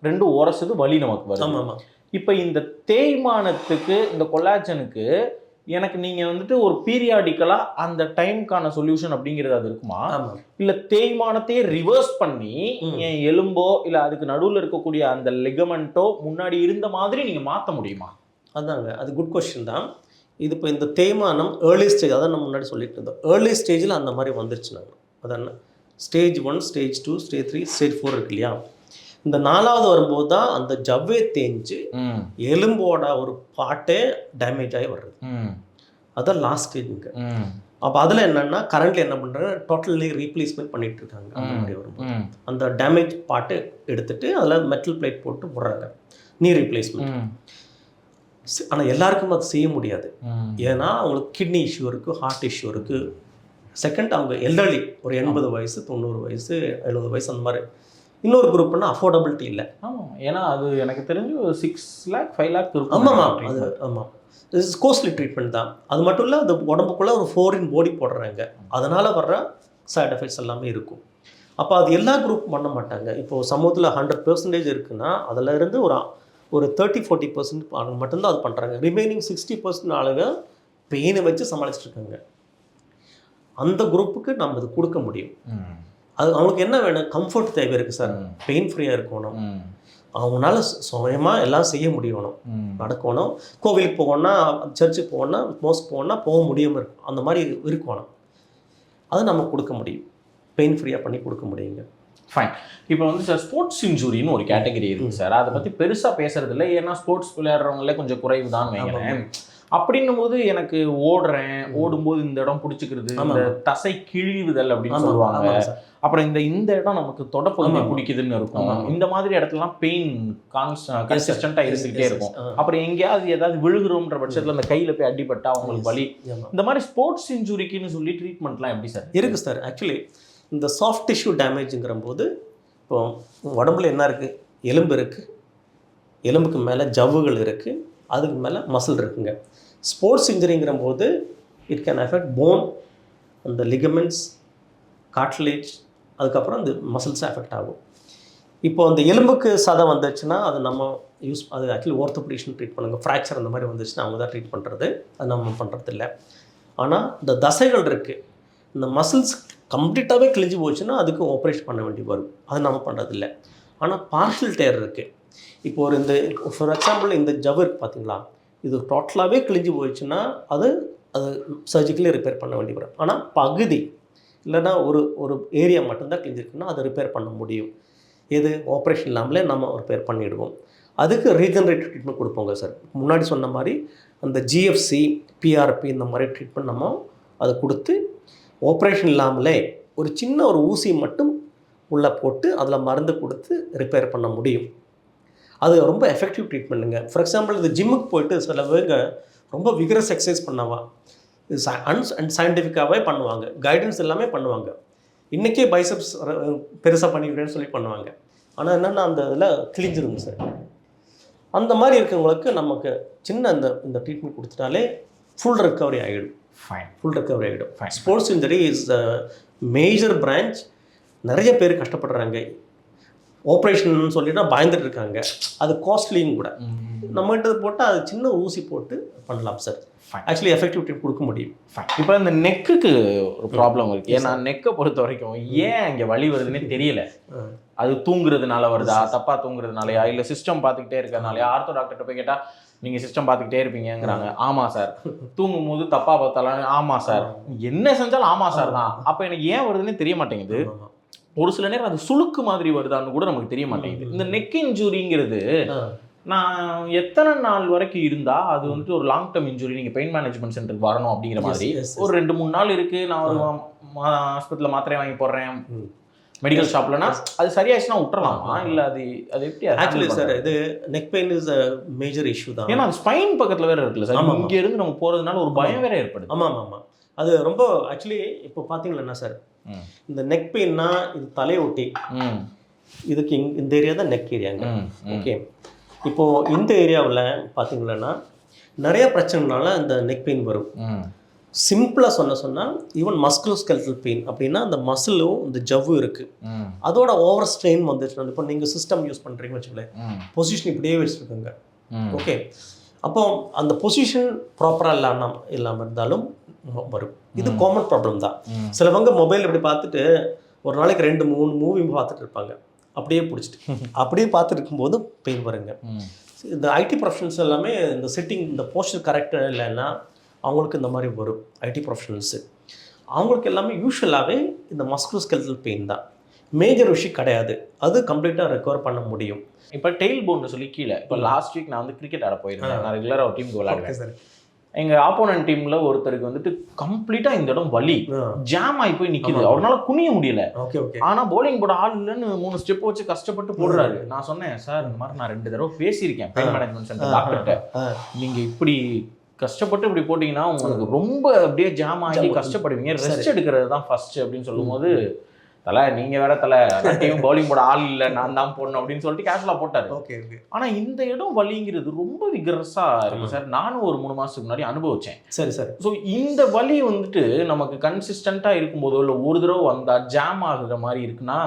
ரெண்டும் உரசுது, வலி நமக்கு வரும். இப்போ இந்த தேய்மானத்துக்கு இந்த கொலாஜனுக்கு எனக்கு நீங்கள் வந்துட்டு ஒரு பீரியாடிக்கலாக அந்த டைமுக்கான சொல்யூஷன் அப்படிங்கிறது அது இருக்குமா, இல்லை தேய்மானத்தையே ரிவர்ஸ் பண்ணி என் எலும்போ இல்லை அதுக்கு நடுவில் இருக்கக்கூடிய அந்த லிகமெண்ட்டோ முன்னாடி இருந்த மாதிரி நீங்கள் மாற்ற முடியுமா? அதாங்க, அது குட் கொஸ்டின் தான். இது இப்போ இந்த தேய்மானம் ஏர்லி ஸ்டேஜ், அதான் நம்ம முன்னாடி சொல்லிட்டு இருந்தோம், ஏர்லி ஸ்டேஜில் அந்த மாதிரி வந்துருச்சு. நாங்கள் அதான் ஸ்டேஜ் 1 ஸ்டேஜ் 2 ஸ்டேஜ் 3 ஸ்டேஜ் 4 இருக்கு இல்லையா, இந்த 4வது வரும்போது தான் அந்த ஜவ்வே தேஞ்சு எலும்போட ஒரு பாட்டே டேமேஜ் ஆகி வர்றது. அதான் லாஸ்ட் ஸ்டேஜுங்க. அப்போ அதில் என்னென்னா கரண்ட்லி என்ன பண்ணுறாங்க, டோட்டலி ரீப்ளேஸ்மெண்ட் பண்ணிட்டு இருக்காங்க. அந்த மாதிரி வரும்போது அந்த டேமேஜ் பாட்டு எடுத்துட்டு அதில் மெட்டல் பிளேட் போட்டு போடுறாங்க, நீ ரீப்ளேஸ்மெண்ட். ஆனால் எல்லாருக்கும் அது செய்ய முடியாது. ஏன்னா அவங்களுக்கு கிட்னி இஷ்யூ இருக்குது, ஹார்ட் இஷ்யூ இருக்குது. செகண்ட் அவங்க எல்டர்லி ஒரு 80 வயசு 90 வயசு 70 வயசு அந்த மாதிரி. இன்னொரு குரூப்னா அஃபோர்டபிலிட்டி இல்லை. ஆமாம், ஏன்னா அது எனக்கு தெரிஞ்சு 6 lakh 5 lakh இருக்கும். ஆமாம், அது ஆமாம், கோஸ்ட்லி ட்ரீட்மெண்ட் தான். அது மட்டும் இல்லை, அது உடம்புக்குள்ளே ஒரு ஃபாரின் பாடி போடுறாங்க, அதனால் வர்ற சைட் எஃபெக்ட்ஸ் எல்லாமே இருக்கும். அப்போ அது எல்லா குரூப் பண்ண மாட்டாங்க. இப்போது சமூகத்தில் 100% இருக்குன்னா அதில் இருந்து ஒரு 30-40% ஆளுங்க மட்டும்தான் அது பண்ணுறாங்க. ரிமைனிங் 60% ஆளுங்க பெயினை வச்சு சமாளிச்சுட்டு இருக்காங்க. அந்த குரூப்புக்கு நம்ம இது கொடுக்க முடியும். அது அவங்களுக்கு என்ன வேணும், கம்ஃபர்ட் தேவை இருக்குது சார், பெயின் ஃப்ரீயாக இருக்கணும், அவங்களால சுயமாக எல்லாம் செய்ய முடியணும், நடக்கணும், கோவிலுக்கு போகணுன்னா சர்ச்சுக்கு போகணுன்னா மோஸ்க் போகணுன்னா போக முடியாமல் இருக்கும், அந்த மாதிரி இருக்கணும். அதை நம்ம கொடுக்க முடியும், பெயின் ஃப்ரீயாக பண்ணி கொடுக்க முடியுங்க. ஃபைன். இப்போ வந்து சார் ஸ்போர்ட்ஸ் இன்ஜுரின்னு ஒரு கேட்டகரி இருக்குது சார், அதை பற்றி பெருசாக பேசுறது இல்லை, ஏன்னா ஸ்போர்ட்ஸ் விளையாடுறவங்களே கொஞ்சம் குறைவு தான் வைங்களேன். அப்படின்னும் போது எனக்கு ஓடும்போது இந்த இடம் பிடிச்சிக்கிறது, இந்த தசை கிழிவுதல் அப்படின்னு சொல்லுவாங்க. அப்புறம் இந்த இடம் நமக்கு தொடப்பகுதி பிடிக்குதுன்னு இருக்கும். இந்த மாதிரி இடத்துலலாம் பெயின் கன்சிஸ்டண்டாக இருந்துகிட்டே இருக்கும். அப்புறம் எங்கேயாவது ஏதாவது விழுகிறோம்ன்ற பட்சத்தில் அந்த கையில் போய் அடிபட்டா அவங்களுக்கு வலி. இந்த மாதிரி ஸ்போர்ட்ஸ் இன்ஜுரிக்குன்னு சொல்லி ட்ரீட்மெண்ட்லாம் எப்படி சார் இருக்குது சார்? ஆக்சுவலி இந்த சாஃப்ட் டிஷ்யூ டேமேஜுங்கிற போது இப்போ உடம்புல என்ன இருக்குது, எலும்பு இருக்குது, எலும்புக்கு மேலே ஜவ்வுகள் இருக்குது, அதுக்கு மேலே மசில் இருக்குங்க. ஸ்போர்ட்ஸ் இன்ஜுரிங்கிற போது இட் கேன் அஃபெக்ட் போன், அந்த லிகமெண்ட்ஸ், கார்ட்லேஜ், அதுக்கப்புறம் அந்த மசில்ஸ் அஃபெக்ட் ஆகும். இப்போ அந்த எலும்புக்கு சதை வந்துச்சுன்னா அது நம்ம அது ஆக்சுவலி ஓர்த்தோபெடிஷன் ட்ரீட் பண்ணுங்க. ஃப்ராக்சர் அந்த மாதிரி வந்துச்சுன்னா அவங்க தான் ட்ரீட் பண்ணுறது, அது நம்ம பண்ணுறது இல்லை. ஆனால் இந்த தசைகள் இருக்குது, இந்த மசில்ஸ் கம்ப்ளீட்டாகவே கிழிஞ்சு போச்சுன்னா அதுக்கு ஆப்ரேஷன் பண்ண வேண்டி வரும், அது நம்ம பண்ணுறதில்லை. ஆனால் பார்ஷியல் டேர் இருக்குது. இப்போ ஃபார் எக்ஸாம்பிள் இந்த ஜவ்வு இருக்குது பார்த்தீங்களா, இது டோட்டலாகவே கிழிஞ்சு போயிடுச்சுன்னா அது சர்ஜிக்கலி ரிப்பேர் பண்ண வேண்டி வரும். ஆனால் பகுதி இல்லைன்னா ஒரு ஏரியா மட்டும்தான் கிழிஞ்சிருக்குன்னா அதை ரிப்பேர் பண்ண முடியும். எது ஆப்ரேஷன் இல்லாமலே நம்ம ரிப்பேர் பண்ணிவிடுவோம். அதுக்கு ரீஜெனரேட்டிவ் ட்ரீட்மெண்ட் கொடுப்போங்க சார். முன்னாடி சொன்ன மாதிரி அந்த ஜிஎஃப்சி, பிஆர்பி இந்த மாதிரி ட்ரீட்மெண்ட் நம்ம அதை கொடுத்து ஆப்ரேஷன் இல்லாமலே ஒரு சின்ன ஒரு ஊசி மட்டும் உள்ளே போட்டு அதில் மருந்து கொடுத்து ரிப்பேர் பண்ண முடியும். அது ரொம்ப எஃபெக்டிவ் ட்ரீட்மெண்ட்டுங்க. ஃபார் எக்ஸாம்பிள் இந்த ஜிம்முக்கு போயிட்டு சில பேருங்க ரொம்ப விகரஸ் எக்ஸசைஸ் பண்ணவா இது சயின்டிஃபிக்காகவே பண்ணுவாங்க, கைடன்ஸ் எல்லாமே பண்ணுவாங்க. இன்றைக்கே பைசப்ஸ் பெருசாக பண்ணிக்கிறேன்னு சொல்லி பண்ணுவாங்க. ஆனால் என்னென்னா அந்த இதில் கிழிஞ்சிருங்க சார். அந்த மாதிரி இருக்கவங்களுக்கு நமக்கு சின்ன இந்த ட்ரீட்மெண்ட் கொடுத்துட்டாலே ஃபுல் ரெக்கவரி ஆகிடும். ஃபுல் ரெக்கவரி ஆகிடும். Sports injury is major branch. நிறைய பேர் கஷ்டப்படுறாங்க. ஆப்ரேஷன் சொல்லினா பயந்துட்டு இருக்காங்க. அது காஸ்ட்லியும் கூட. நம்மகிட்ட போட்டால் அது சின்ன ஊசி போட்டு பண்ணலாம் சார். ஆக்சுவலி எஃபெக்டிவ் ட்ரீட் கொடுக்க முடியும். இப்போ இந்த நெக்குக்கு ஒரு ப்ராப்ளம் இருக்குது. ஏன்னா நெக்கை பொறுத்த வரைக்கும் ஏன் இங்கே வலி வருதுன்னே தெரியல. அது தூங்குறதுனால வருதா, தப்பாக தூங்குறதுனாலயா, இல்லை சிஸ்டம் பார்த்துக்கிட்டே இருக்கிறதுனாலயா? ஆர்த்தோ டாக்டர்கிட்ட போய் கேட்டால் நீங்கள் சிஸ்டம் பார்த்துக்கிட்டே இருப்பீங்கிறாங்க. ஆமாம் சார். தூங்கும் போது தப்பாக பார்த்தாலும் ஆமாம் சார். என்ன செஞ்சாலும் ஆமாம் சார் தான். அப்போ எனக்கு ஏன் வருதுன்னே தெரிய மாட்டேங்குது. ஒரு சில நேரம் அது சுளுக்கு மாதிரி வருதான்னு கூட நமக்கு தெரிய மாட்டேங்குது. இந்த நெக் இன்ஜுரிங்கிறது நான் எத்தனை நாள் வரைக்கும் இருந்தா அது வந்துட்டு ஒரு லாங் டேர்ம் இன்ஜுரி, நீங்கள் பெயின் மேனேஜ்மெண்ட் சென்டருக்கு வரணும் அப்படிங்கிற மாதிரி ஒரு 2-3 நாள் இருக்கு, நான் ஒரு ஹாஸ்பிட்டலில் மாத்திரை வாங்கி போடுறேன் மெடிக்கல் ஷாப்லனா அது சரியாச்சுன்னா விட்டுறலாமா, இல்லை அது எப்படி? ஆக்சுவலி சார் இது neck pain is a major issue தான். ஏன்னா அது ஸ்பைன் பக்கத்தில் வேற இருக்குல்ல சார். இங்கே இருந்து நம்ம போகிறதுனால ஒரு பயம் வேற ஏற்படுது. ஆமாம் ஆமாம். அது ரொம்ப ஆக்சுவலி இப்போ பார்த்தீங்கன்னா சார், இந்த நெக் பெயின்னா இது தலையொட்டி, இதுக்கு இந்த ஏரியா தான் நெக் ஏரியாங்க. ஓகே, இப்போது இந்த ஏரியாவில் பார்த்தீங்கன்னா நிறைய பிரச்சனைனால இந்த நெக் பெயின் வரும். சிம்பிளாக சொன்னால் ஈவன் மஸ்குலோஸ்கெலட்டல் பெயின் அப்படின்னா அந்த மசிலும் இந்த ஜவ்வு இருக்குது, அதோட ஓவர் ஸ்ட்ரெயின் வந்துச்சுன்னா, இப்போ நீங்கள் சிஸ்டம் யூஸ் பண்ணுறீங்கன்னு வச்சுக்கோங்களேன், பொசிஷன் இப்படியே வச்சுருக்கோங்க. ஓகே, அப்போ அந்த பொசிஷன் ப்ராப்பராக இல்லாமல் இருந்தாலும் வரும். இது காமன் ப்ராப்ளம் தான். சிலவங்க மொபைல் இப்படி பார்த்துட்டு ஒரு நாளைக்கு 2-3 மூவி பார்த்துட்டு இருப்பாங்க, அப்படியே பிடிச்சிட்டு அப்படியே பார்த்துட்டு இருக்கும்போது பெயின் வருங்க. இந்த ஐடி ப்ரொஃபஷனல்ஸ் எல்லாமே இந்த சிட்டிங் இந்த போஸ்டர் கரெக்டாக இல்லைன்னா அவங்களுக்கு இந்த மாதிரி வரும். ஐடி ப்ரொஃபஷனல்ஸு அவங்களுக்கு எல்லாமே யூஸ்வலாகவே இந்த மஸ்குலோஸ்கெலட்டல் பெயின் தான், மேஜர் விஷயம் கிடையாது. அது கம்ப்ளீட்டாக ரெக்கவர் பண்ண முடியும். இப்போ டெயில் போன்னு சொல்லி கீழே, இப்போ லாஸ்ட் வீக் நான் வந்து கிரிக்கெட் ஆட போயிருந்தேன். நான் ரெகுலராக ஒரு டீமுக்கு விளையாடுவேன் சார். எங்கள் ஆப்போனன்ட் டீமில் ஒருத்தருக்கு வந்துட்டு கம்ப்ளீட்டாக இந்த இடம் வலி ஜாம் ஆகி போய் நிற்கிது, அவரால் குனிய முடியல. Okay okay. ஆனால் போலிங் போட ஆள் இல்லைன்னு 3 ஸ்டெப் வச்சு கஷ்டப்பட்டு போடுறாரு. நான் சொன்னேன், சார் இந்த மாதிரி நான் 2 தடவை பேசியிருக்கேன் பெயின் மேனேஜ்மெண்ட் சென்டர் டாக்டர்கிட்ட, நீங்கள் இப்படி கஷ்டப்பட்டு இப்படி போட்டிங்கன்னா உங்களுக்கு ரொம்ப அப்படியே ஜாம் ஆகி கஷ்டப்படுவீங்க, ரெஸ்ட் எடுக்கிறது தான் ஃபர்ஸ்ட் அப்படின்னு சொல்லும்போது, தலை நீங்கள் வேற தலை டீம் பவுலிங் போட ஆள் இல்லை, நான் தான் போடணும் அப்படின்னு சொல்லிட்டு கேஷுவலாக போட்டார். Okay okay. ஆனால் இந்த இடம் வலிங்கிறது ரொம்ப விகரஸாக இருக்குது சார். நானும் ஒரு 3 மாதத்துக்கு முன்னாடி அனுபவித்தேன். சரி சார். ஸோ இந்த வலி வந்துட்டு நமக்கு கன்சிஸ்டண்ட்டாக இருக்கும்போதோ இல்லை ஒரு தடவை வந்தால் ஜாம் ஆகுற மாதிரி இருக்குன்னா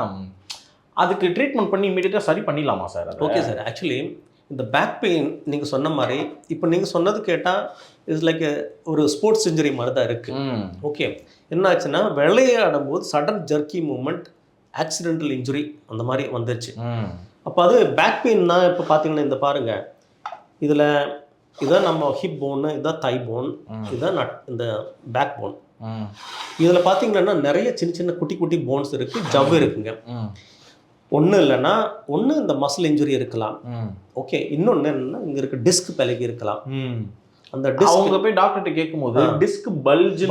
அதுக்கு ட்ரீட்மெண்ட் பண்ணி இமீடியட்டாக சரி பண்ணிடலாமா சார்? Okay sir. ஆக்சுவலி இந்த பேக் பெயின் நீங்கள் சொன்ன மாதிரி இப்போ நீங்கள் சொன்னது கேட்டால் இட்ஸ் லைக் ஒரு ஸ்போர்ட்ஸ் இன்ஜுரி மாதிரி தான் இருக்குது. ஓகே, என்ன ஆச்சுன்னா விளையாடும் போது sudden jerky movement, accidental injury அந்த மாதிரி வந்துருச்சு. அப்போ அது பேக் பெயின் தான். இப்போ பார்த்தீங்கன்னா இந்த பாருங்கள், இதில் இதுதான் நம்ம ஹிப் போன்னு, இதுதான் தை போன், இதுதான் இந்த பேக் போன். இதில் பார்த்தீங்கன்னா நிறைய சின்ன சின்ன குட்டி குட்டி போன்ஸ் இருக்குது, ஜவ்வு இருக்குங்க. ஒன்று இல்லைன்னா ஒன்று இந்த மசில் இன்ஜுரி இருக்கலாம். ஓகே, இன்னொன்று என்னன்னா இங்கே இருக்க டிஸ்க் பழகி இருக்கலாம். அந்த டிஸ்க் அவங்க போய் டாக்டர்கிட்ட கேட்கும்போது டிஸ்க் பல்ஜ்.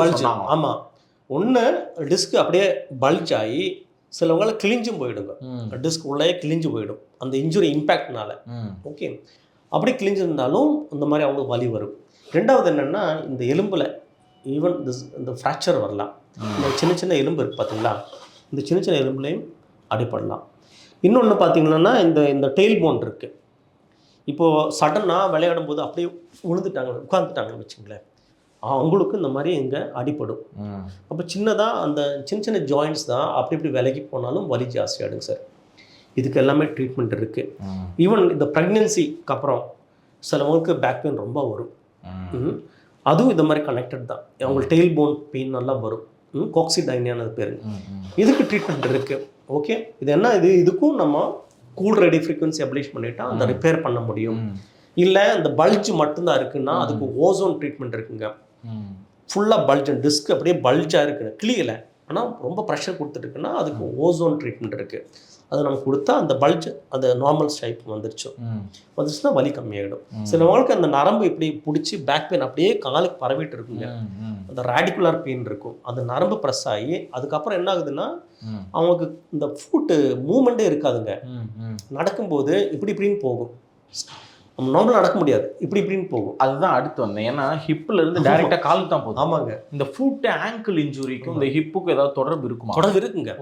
ஆமாம், ஒன்று டிஸ்க் அப்படியே பல்ஜ் ஆகி சிலவங்கள கிழிஞ்சும் போயிடுங்க. டிஸ்க் உள்ளே கிழிஞ்சு போயிடும் அந்த இன்ஜுரி இம்பேக்ட்னால. ஓகே, அப்படி கிழிஞ்சிருந்தாலும் இந்த மாதிரி அவங்களுக்கு வலி வரும். ரெண்டாவது என்னென்னா இந்த எலும்பில் ஈவன் இந்த ஃப்ராக்சர் வரலாம். இந்த சின்ன சின்ன எலும்பு இருக்குது பார்த்தீங்களா, இந்த சின்ன சின்ன எலும்புலையும் அடிப்படலாம். இன்னொன்று பார்த்தீங்கன்னா இந்த டெயில் போன் இருக்குது. இப்போது சடனாக விளையாடும் போது அப்படியே உட்காந்துட்டாங்கன்னு வச்சுங்களேன், அவங்களுக்கு இந்த மாதிரி இங்கே அடிப்படும். அப்போ சின்னதாக அந்த சின்ன சின்ன ஜாயின்ட்ஸ் தான் அப்படி இப்படி விலகி போனாலும் வலி ஜாஸ்தியாகிடுங்க சார். இதுக்கு எல்லாமே ட்ரீட்மெண்ட் இருக்குது. ஈவன் இந்த ப்ரெக்னென்சிக்கு அப்புறம் சிலவங்களுக்கு பேக் பெயின் ரொம்ப வரும். அதுவும் இந்த மாதிரி கனெக்டட் தான். அவங்களுக்கு டெயில் போன் பெயின் நல்லா வரும். காக்சிடைனியானது பேர். இதுக்கு ட்ரீட்மெண்ட் இருக்குது. ஓகே, இது என்ன இதுக்கும் நம்ம கூல் ரேடியோ ஃப்ரீக்வன்சி அப்ளேஷன் பண்ணிட்டா அந்த ரிப்பேர் பண்ண முடியும். இல்லை இந்த பல்ஜ் மட்டும்தான் இருக்குன்னா அதுக்கு ஓசோன் ட்ரீட்மெண்ட் இருக்குங்க. ஃபுல்லாக பல்ஜ் டிஸ்க் அப்படியே பல்ஜாக இருக்குன்னு கிளியலை, ஆனால் ரொம்ப ப்ரெஷர் கொடுத்துட்டுருக்குன்னா அதுக்கு ஓசோன் ட்ரீட்மெண்ட் இருக்குது. அது நம்ம கொடுத்தா அந்த பல்ஜ் அந்த நார்மல் ஷேப் வந்துருச்சுன்னா வலி கம்மியாகிடும். சிலவங்களுக்கு அந்த நரம்பு இப்படி பிடிச்சி பேக் பெயின் அப்படியே காலுக்கு பரவிட்டு இருக்குங்க. அந்த ரேடிகுலர் பெயின் இருக்கும். அந்த நரம்பு ப்ரெஸ் ஆகி அதுக்கப்புறம் என்ன ஆகுதுன்னா அவங்களுக்கு இந்த ஃபுட்டு மூமெண்ட்டே இருக்காதுங்க. நடக்கும்போது இப்படின்னு போகும். நம்ம நார்மலாக நடக்க முடியாது, இப்படின்னு போகும். அதுதான் அடுத்து வந்தேன். ஏன்னா ஹிப்ல இருந்து டைரக்டா காலுக்கு தான் போகுது. ஆமாங்க. இந்த ஃபுட் ஆங்கிள் இன்ஜுரிக்கும் இந்த ஹிப்புக்கும் ஏதாவது தொடர்பு இருக்குமா? தொடர்பு இருக்குங்க.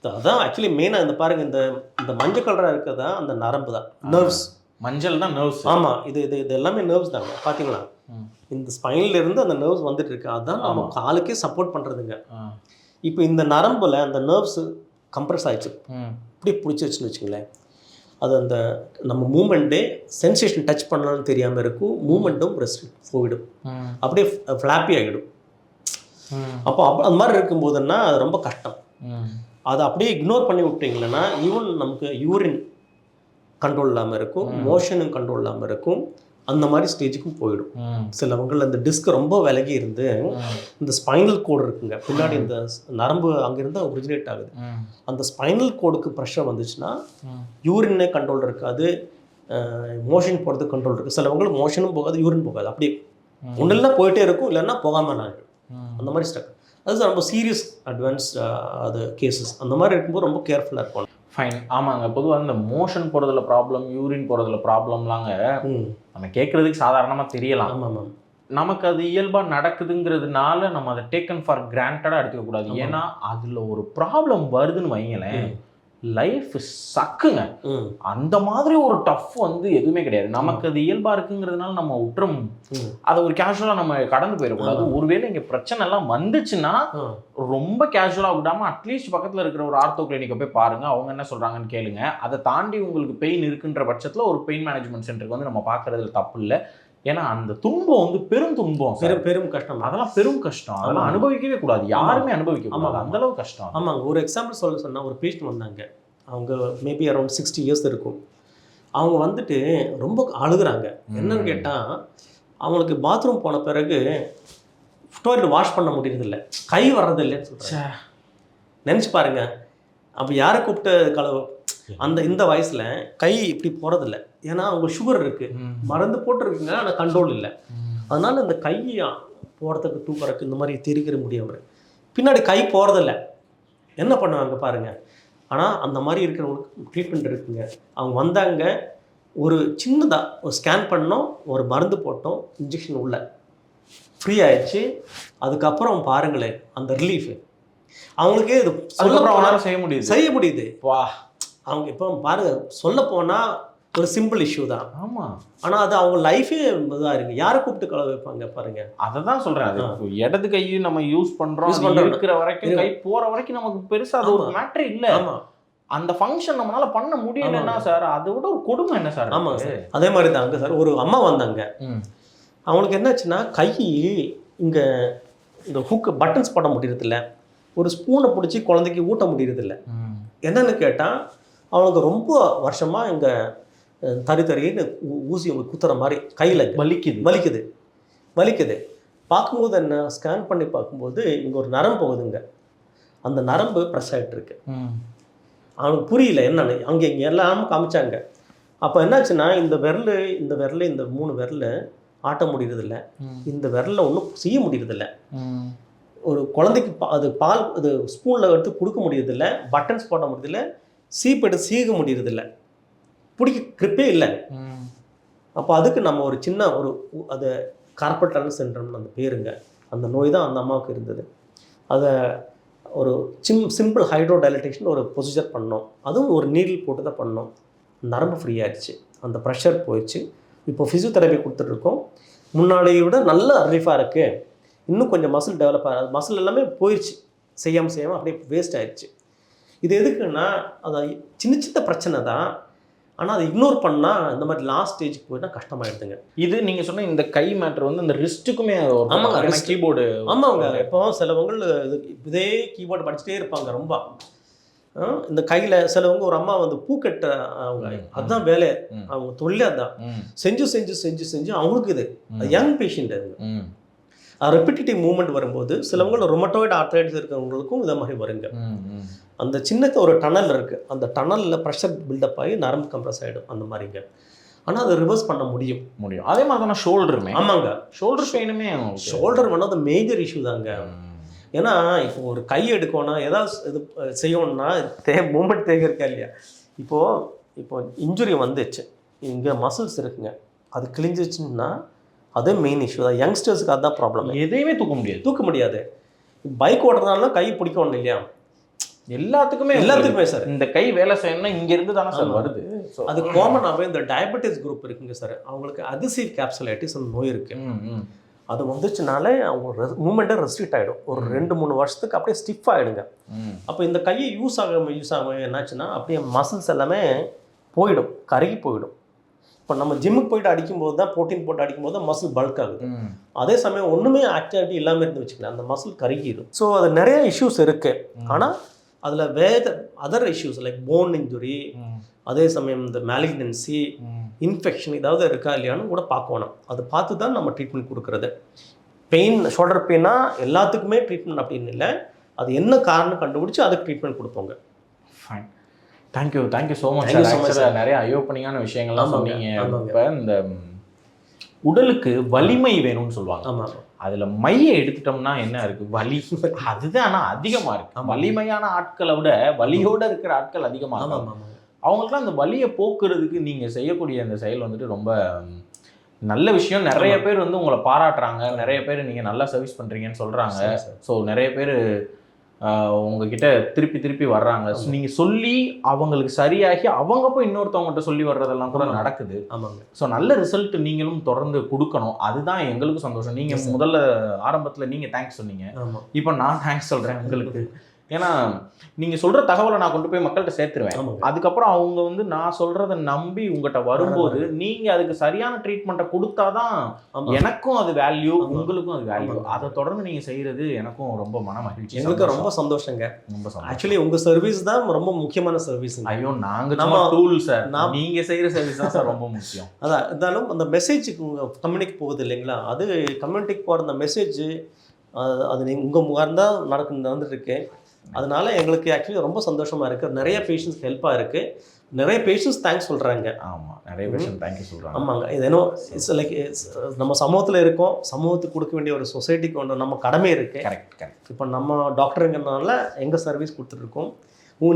அதான் ஆக்சுவலி மெயினாக இந்த பாருங்க, இந்த மஞ்சள் கலராக இருக்கிறதா அந்த நரம்பு தான், நர்வ்ஸ். மஞ்சள் தான் நர்வ்ஸ். ஆமாம், இது எல்லாமே நர்வ்ஸ் தாங்க. பார்த்தீங்களா, இந்த ஸ்பைன்ல இருந்து அந்த நர்வ்ஸ் வந்துட்டு இருக்கு. அதுதான் நம்ம காலுக்கே சப்போர்ட் பண்ணுறதுங்க. இப்போ இந்த நரம்புல அந்த நர்வ்ஸ் கம்ப்ரெஸ் ஆயிடுச்சு, இப்படி பிடிச்சி வச்சுன்னு வச்சுங்களேன், அது அந்த நம்ம மூமெண்ட்டே சென்சேஷன் டச் பண்ணலான்னு தெரியாமல் இருக்கும். மூமெண்ட்டும் ரெஸ்ட்ரிக்ட் போயிடும், அப்படியே ஃப்ளாப்பி ஆகிடும். அப்போ அந்த மாதிரி இருக்கும்போதுன்னா அது ரொம்ப கஷ்டம். அதை அப்படியே இக்னோர் பண்ணி விட்டீங்களன்னா ஈவன் நமக்கு யூரின் கண்ட்ரோல் இல்லாமல் இருக்கும், மோஷனும் கண்ட்ரோல் இல்லாமல் இருக்கும். அந்த மாதிரி ஸ்டேஜுக்கும் போயிடும். சிலவங்கள் அந்த டிஸ்க் ரொம்ப விலகி இருந்து இந்த ஸ்பைனல் கோடு இருக்குங்க பின்னாடி, இந்த நரம்பு அங்கிருந்து ஒரிஜினேட் ஆகுது. அந்த ஸ்பைனல் கோடுக்கு ப்ரெஷர் வந்துச்சுன்னா யூரினே கண்ட்ரோல் இருக்காது, மோஷன் போகிறதுக்கு கண்ட்ரோல் இருக்குது. சிலவங்களுக்கு மோஷனும் போகாது, யூரின் போகாது, அப்படியே ஒன்றுலாம் போயிட்டே இருக்கும், இல்லைன்னா போகாமல் ஆகிடும். அந்த மாதிரி ஸ்டக். அது ரொம்ப சீரியஸ் அட்வான்ஸ்ட் அது கேசஸ். அந்த மாதிரி இருக்கும்போது ரொம்ப கேர்ஃபுல்லாக இருக்கும். ஃபைன். ஆமாங்க. பொதுவாக இந்த மோஷன் போகிறதுல ப்ராப்ளம், யூரின் போகிறதுல ப்ராப்ளம்லாங்க நம்ம கேட்குறதுக்கு சாதாரணமாக தெரியலாம். ஆமாம், நமக்கு அது இயல்பாக நடக்குதுங்கிறதுனால நம்ம அதை டேக்கன் ஃபார் கிராண்டடாக எடுத்துக்கக்கூடாது. ஏன்னா அதில் ஒரு ப்ராப்ளம் வருதுன்னு வைங்களேன், லைஃப் சக்குங்க. அந்த மாதிரி ஒரு டஃப் வந்து எதுவுமே கிடையாது. நமக்கு அது இயல்பாக இருக்குங்கிறதுனால நம்ம விட்டுரும், அதை ஒரு கேஷுவலாக நம்ம கடந்து போயிடக்கூடாது. ஒருவேளை இங்கே பிரச்சனை எல்லாம் வந்துச்சுன்னா ரொம்ப கேஷுவலாக விடாமல் அட்லீஸ்ட் பக்கத்தில் இருக்கிற ஒரு ஆர்த்தோ கிளினிக்கை போய் பாருங்க, அவங்க என்ன சொல்கிறாங்கன்னு கேளுங்க. அதை தாண்டி உங்களுக்கு பெயின் இருக்குன்ற பட்சத்தில் ஒரு பெயின் மேனேஜ்மெண்ட் சென்டருக்கு வந்து நம்ம பார்க்குறதுல தப்பு இல்லை. ஏன்னா அந்த துன்பம் வந்து பெரும் துன்பம், பெரும் கஷ்டம். அதெல்லாம் பெரும் கஷ்டம், அதெல்லாம் அனுபவிக்கவே கூடாது, யாருமே அனுபவிக்க கூடாது, அந்த அளவு கஷ்டம். ஆமாங்க. ஒரு எக்ஸாம்பிள் சொன்னால் ஒரு பேஷண்ட் வந்தாங்க, அவங்க மேபி அரௌண்ட் 60 இயர்ஸ் இருக்கும். அவங்க வந்துட்டு ரொம்ப அழுகுறாங்க. என்னன்னு கேட்டால் அவங்களுக்கு பாத்ரூம் போன பிறகு டாய்லெட் வாஷ் பண்ண முடியறதில்ல, கை வர்றது இல்லைன்னு சொல்கிறாங்க. நினச்சி பாருங்க, அப்போ யாரை கூப்பிட்டு இந்த வயசில் கை இப்படி போகிறதில்ல. ஏன்னா அவங்க சுகர் இருக்குது, மருந்து போட்டுருக்குங்க, ஆனால் கண்ட்ரோல் இல்லை. அதனால் இந்த கையை போகிறதுக்கு தூக்குறதுக்கு இந்த மாதிரி தெரிக்கிற முடியாமல் பின்னாடி கை போகிறதில்ல. என்ன பண்ணுவாங்க பாருங்கள். ஆனால் அந்த மாதிரி இருக்கிறவங்களுக்கு ட்ரீட்மெண்ட் இருக்குங்க. அவங்க வந்தாங்க, ஒரு சின்னதாக ஒரு ஸ்கேன் பண்ணோம், ஒரு மருந்து போட்டோம், இன்ஜெக்ஷன் உள்ள ஃப்ரீ ஆயிடுச்சு. அதுக்கப்புறம் பாருங்களேன் அந்த ரிலீஃபு அவங்களுக்கே இது செய்ய முடியுது. வா, அவங்க இப்போ பாருங்க, சொல்ல போனால் ஒரு சிம்பிள் இஷ்யூ தான். ஆமாம், ஆனால் அது அவங்க லைஃபே இதாக இருக்குது. யாரை கூப்பிட்டு கலவை வைப்பாங்க பாருங்க. அதை தான் சொல்கிறேன். அது இடது கையும் நம்ம யூஸ் பண்ணுறோம், இருக்கிற வரைக்கும் கை போகிற வரைக்கும் நமக்கு பெருசாக அது ஒரு மேட்ரு இல்லை. ஆமாம், அந்த ஃபங்க்ஷன் நம்மளால பண்ண முடியலன்னா சார் அதை விட ஒரு கொடுமை என்ன சார்? ஆமாம் சார், அதே மாதிரி தான் அங்கே சார் ஒரு அம்மா வந்தாங்க. அவங்களுக்கு என்னாச்சுன்னா கை இங்கே இந்த ஹுக்கு பட்டன்ஸ் போட முடியறதில்ல, ஒரு ஸ்பூனை பிடிச்சி குழந்தைக்கு ஊட்ட முடியறதில்ல. என்னன்னு கேட்டால் அவனுக்கு ரொம்ப வருஷமாக இங்கே தறின்னு ஊசி குத்துற மாதிரி கையில் வலிக்குது. பார்க்கும்போது என்ன ஸ்கேன் பண்ணி பார்க்கும்போது இங்கே ஒரு நரம்பு போகுதுங்க, அந்த நரம்பு ப்ரெஸ் ஆகிட்டு இருக்கு. அவனுக்கு புரியல என்னன்னு, அங்கே இங்கே எல்லாமே காமிச்சாங்க. அப்போ என்னாச்சுன்னா இந்த விரல் இந்த 3 விரல் ஆட்ட முடியறதில்ல, இந்த விரலில் ஒன்றும் செய்ய முடியறதில்ல. ஒரு குழந்தைக்கு அது பால் அது ஸ்பூனில் எடுத்து கொடுக்க முடியறதில்ல, பட்டன்ஸ் போட முடியறதில்ல, சீப் எடுத்து சீக முடியறதில்ல, பிடிக்க கிரிப்பே இல்லை. அப்போ அதுக்கு நம்ம ஒரு சின்ன அது கார்பல் டனல் சிண்ட்ரோம்னு அந்த பேருங்க, அந்த நோய் தான் அந்த அம்மாவுக்கு இருந்தது. அதை ஒரு சிம்பிள் ஹைட்ரோ டைலட்டேஷன் ஒரு ப்ரொசீஜர் பண்ணோம். அதுவும் ஒரு நீடில் போட்டு தான் பண்ணோம். நரம்பு ஃப்ரீ ஆயிடுச்சு, அந்த ப்ரெஷர் போயிடுச்சு. இப்போ ஃபிசியோதெரப்பி கொடுத்துட்ருக்கோம். முன்னாடியை விட நல்ல ரிலீஃபாக இருக்குது. இன்னும் கொஞ்சம் மசில் டெவலப் ஆகாது, மசில் எல்லாமே போயிடுச்சு, செய்யாமல் அப்படியே வேஸ்ட் ஆயிடுச்சு. இது எதுக்குன்னா அது சின்ன பிரச்சனை தான், ஆனால் அதை இக்னோர் பண்ணால் இந்த மாதிரி லாஸ்ட் ஸ்டேஜுக்கு போயிட்டா கஷ்டமாயிடுதுங்க. இது நீங்கள் சொன்ன இந்த கை மேட்ரு வந்து இந்த ரிஸ்ட்டுக்குமே. ஆமாங்க, கீபோர்டு. ஆமாங்க. இப்போ சிலவங்க இதே கீபோர்டு படிச்சுட்டே இருப்பாங்க ரொம்ப. இந்த கையில் சிலவங்க ஒரு அம்மா வந்து பூக்கட்ட அவங்க, அதுதான் வேலை, அவங்க தொழிலே அதுதான். செஞ்சு அவங்களுக்கு இது யங் பேஷண்ட் அது. ரெப்பிட்டேட்டிவ் மூவ்மெண்ட் வரும்போது சிலவங்க ரொமட்டாய்டு ஆர்த்ரைட்டிஸ் இருக்கிறவங்களுக்கும் இதை மாதிரி வருங்க. அந்த சின்ன ஒரு டனல் இருக்குது, அந்த டனலில் ப்ரெஷர் பில்டப் ஆகி நரம்பு கம்ப்ரஸ் ஆகிடும் அந்த மாதிரிங்க. ஆனால் அதை ரிவர்ஸ் பண்ண முடியும். அதே மாதிரி தானே ஷோல்டருமே. ஆமாங்க, ஷோல்டர் பெயினுமே shoulder one of the major issue தாங்க. ஏன்னா இப்போ ஒரு கை எடுக்கணும்னா ஏதாவது இது செய்யணும்னா மூமெண்ட் தேவை இருக்கா இல்லையா? இப்போ இன்ஜுரி வந்துச்சு, இங்கே மசில்ஸ் இருக்குங்க, அது கிழிஞ்சிச்சுன்னா அதே மெயின் இஷ்யூ தான். யங்ஸ்டர்ஸுக்கு அதுதான் ப்ராப்ளம். எதையுமே தூக்க முடியாது. பைக் ஓட்டுறதுனால கை பிடிக்கணும் இல்லையா? எல்லாத்துக்குமே சார் இந்த கை வேலை செய்யணும்னா இங்க இருந்து தானே சார் வருது. அது காமனாகவே இந்த டயபெட்டிஸ் குரூப் இருக்குங்க சார், அவங்களுக்கு அதிசிவ் கேப்சுலைட்டிஸ் அந்த நோய் இருக்கு. அது வந்துச்சுனாலே அவங்க மூமெண்ட்டை ரெஸ்ட்ரிக்ட் ஆகிடும். ஒரு 2-3 வருஷத்துக்கு அப்படியே ஸ்டிஃப் ஆகிடுங்க. அப்போ இந்த கையை யூஸ் ஆகாம என்னாச்சுன்னா அப்படியே மசில்ஸ் எல்லாமே போயிடும், கருகி போயிடும். இப்போ நம்ம ஜிம்முக்கு போயிட்டு அடிக்கும்போது தான், ப்ரோட்டீன் போட்டு அடிக்கும்போது தான் மசில் பல்க் ஆகுது. அதே சமயம் ஒன்றுமே ஆக்டிவிட்டி இல்லாமல் இருந்து வச்சுக்கலாம், அந்த மசில் கருகிடும். ஸோ அது நிறைய இஷ்யூஸ் இருக்குது. ஆனால் அதில் other issues like phone injury, அதே சமயம் இந்த மேலிக்னன்சி, இன்ஃபெக்ஷன் ஏதாவது இருக்கா இல்லையான்னு கூட பார்க்கணும். அது பார்த்து தான் நம்ம ட்ரீட்மெண்ட் கொடுக்குறது. பெயின், ஷோல்டர் பெயினா எல்லாத்துக்குமே ட்ரீட்மெண்ட் அப்படின்னு இல்லை, அது என்ன காரணம் கண்டுபிடிச்சி அதுக்கு ட்ரீட்மெண்ட் கொடுப்போங்க. Fine, thank you so much. நிறைய ஐ ஓப்பனிங்கான விஷயங்கள்லாம் சொன்னீங்க. இப்போ இந்த உடலுக்கு வலிமை வேணும்னு சொல்லுவாங்க. ஆமாம், அதுல மையை எடுத்துட்டோம்னா என்ன இருக்கு? வலி. அதுதான் ஆனால் அதிகமா இருக்கு. வலிமையான ஆட்களை விட வலியோட இருக்கிற ஆட்கள் அதிகமா இருக்கும். அவங்களுக்குலாம் அந்த வலியை போக்குறதுக்கு நீங்க செய்யக்கூடிய அந்த செயல் வந்துட்டு ரொம்ப நல்ல விஷயம். நிறைய பேர் வந்து உங்களை பாராட்டுறாங்க, நிறைய பேர் நீங்க நல்லா சர்வீஸ் பண்றீங்கன்னு சொல்றாங்க. ஸோ நிறைய பேர் உங்ககிட்ட திருப்பி வர்றாங்க. நீங்க சொல்லி அவங்களுக்கு சரியாகி அவங்க போய் இன்னொருத்தவங்ககிட்ட சொல்லி வர்றதெல்லாம் கூட நடக்குது. ஆமாங்க. ஸோ நல்ல ரிசல்ட் நீங்களும் தொடர்ந்து கொடுக்கணும். அதுதான் எங்களுக்கு சந்தோஷம். நீங்க முதல்ல ஆரம்பத்தில் நீங்க தேங்க்ஸ் சொன்னீங்க, இப்போ நான் தேங்க்ஸ் சொல்றேன் உங்களுக்கு. ஏன்னா நீங்க சொல்ற தகவலை நான் கொண்டு போய் மக்கள்கிட்ட சேர்த்துருவேன். அதுக்கப்புறம் அவங்க வந்து நான் சொல்றதை நம்பி உங்கள்கிட்ட வரும்போது நீங்க அதுக்கு சரியான ட்ரீட்மெண்ட்டை கொடுத்தாதான் எனக்கும் அது வேல்யூ, உங்களுக்கும் அது வேல்யூ. அதை தொடர்ந்து நீங்க செய்யறது எனக்கும் ரொம்ப மன மகிழ்ச்சி. எங்களுக்கு ரொம்ப சந்தோஷங்க. ரொம்ப சந்தோஷம். ஆக்சுவலி உங்க சர்வீஸ் தான் ரொம்ப முக்கியமான சர்வீஸ். ஐயோ, நாங்க நம்ம டூல் சார், நீங்க செய்யற சர்வீஸ் தான் சார் ரொம்ப முக்கியம். அதான் இருந்தாலும் அந்த மெசேஜுக்கு கம்யூனிக்கு போகுது இல்லைங்களா? அது கம்யூனிட்டிக்கு போகிற அந்த மெசேஜ் அது நீங்கள் உங்கள் முகாம் தான் நடந்துட்டு இருக்கு. அதனால எங்களுக்கு ஆக்சுவலி ரொம்ப சந்தோஷமாக இருக்குது. நிறைய பேஷண்ட்ஸ்க்கு ஹெல்ப்பாக இருக்குது. நிறைய பேஷண்ட்ஸ் தேங்க்ஸ் சொல்கிறாங்க. ஆமாம், நிறைய பேஷண்ட் தேங்க்யூ சொல்கிறாங்க. ஆமாங்க. இது ஏன்னோ இட்ஸ் லைக் நம்ம சமூகத்தில் இருக்கோம், சமூகத்துக்கு கொடுக்க வேண்டிய ஒரு சொசைட்டிக்கு ஒன்று நம்ம கடமை இருக்குது. கரெக்ட். இப்போ நம்ம டாக்டருங்கிறதுனால எங்கள் சர்வீஸ் கொடுத்துட்ருக்கோம்.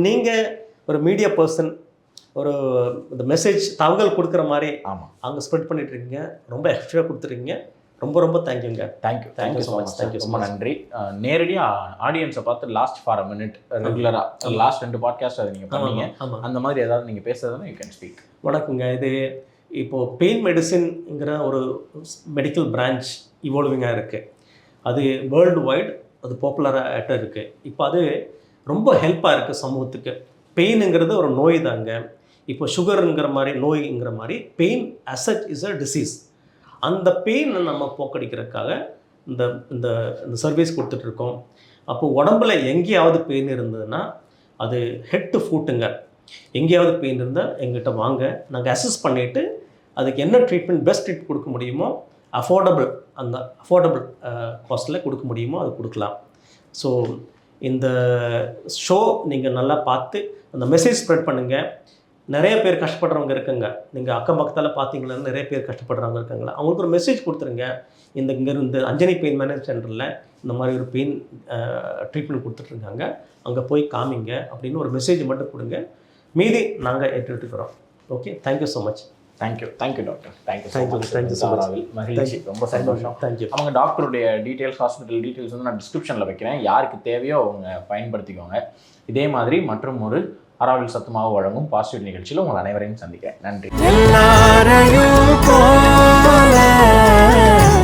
நீங்கள் ஒரு மீடியா பர்சன், ஒரு இந்த மெசேஜ் தகவல் கொடுக்குற மாதிரி அங்கே ஸ்ப்ரெட் பண்ணிட்டுருக்கீங்க. ரொம்ப எக்ஸ்ட்ரா கொடுத்துருக்கீங்க. ரொம்ப தேங்க்யூங்க. Thank you so much. தேங்க்யூ, ரொம்ப நன்றி. நேரடியாக ஆடியன்ஸை பார்த்து லாஸ்ட் ஃபார் அ மினிட் ரெகுலராக லாஸ்ட் 2 பாட்காஸ்ட் அதை நீங்கள் பண்ணீங்க. அந்த மாதிரி ஏதாவது நீங்கள் பேசுறதுன்னா யூ கேன் ஸ்பீக். வணக்கங்க. இது இப்போது பெயின் மெடிசின்ங்கிற ஒரு மெடிக்கல் பிரான்ச் இவால்விங்காக இருக்குது. அது வேர்ல்டு வைட் அது பாப்புலராகிட்ட இருக்குது. இப்போ அது ரொம்ப ஹெல்ப்பாக இருக்குது சமூகத்துக்கு. பெயினுங்கிறது ஒரு நோய் தாங்க. இப்போ சுகருங்கிற மாதிரி நோய்ங்கிற மாதிரி pain asset is a disease. அந்த பெயினை நம்ம போக்கடிக்கிறதுக்காக இந்த இந்த இந்த சர்வீஸ் கொடுத்துட்ருக்கோம். அப்போ உடம்புல எங்கேயாவது பெயின் இருந்ததுன்னா அது ஹெட் டு ஃபுட்டுங்க. எங்கேயாவது பெயின் இருந்தால் எங்கிட்ட வாங்க, நாங்கள் அசஸ் பண்ணிவிட்டு அதுக்கு என்ன ட்ரீட்மெண்ட் பெஸ்ட் ட்ரீட்மெண்ட் கொடுக்க முடியுமோ அஃபோர்டபுள் காஸ்ட்டில் கொடுக்க முடியுமோ அது கொடுக்கலாம். ஸோ இந்த ஷோ நீங்கள் நல்லா பார்த்து அந்த மெசேஜ் ஸ்ப்ரெட் பண்ணுங்கள். நிறைய பேர் கஷ்டப்படுறவங்க இருக்குங்க. நீங்கள் அக்கம் பக்கத்தால் பார்த்தீங்கன்னா நிறைய பேர் கஷ்டப்படுறவங்க இருக்காங்களா, அவங்களுக்கு ஒரு மெசேஜ் கொடுத்துருங்க. இங்கே இந்த அஞ்சனி பெயின் மேனேஜ் சென்டரில் இந்த மாதிரி ஒரு பெயின் ட்ரீட்மெண்ட் கொடுத்துட்ருக்காங்க, அங்கே போய் காமிங்க அப்படின்னு ஒரு மெசேஜ் மட்டும் கொடுங்க. மீதி நாங்கள் ஏற்றுக்கிறோம். Okay, thank you so much. Thank you doctor. Thank you so much. மகிழ்ச்சி, ரொம்ப சந்தோஷம். தேங்க்யூ. அவங்க டாக்டருடைய டீட்டெயில்ஸ், ஹாஸ்பிட்டல் டீட்டெயில்ஸ் வந்து நான் டிஸ்கிரிப்ஷனில் வைக்கிறேன். யாருக்கு தேவையோ அவங்க பயன்படுத்திக்கோங்க. இதே மாதிரி மற்றும் ஒரு ஆராவில் சத்துமாவு வழங்கும் பாசிட்டிவ் நிகழ்ச்சியில் உங்கள் அனைவரையும் சந்திக்கிறேன். நன்றி.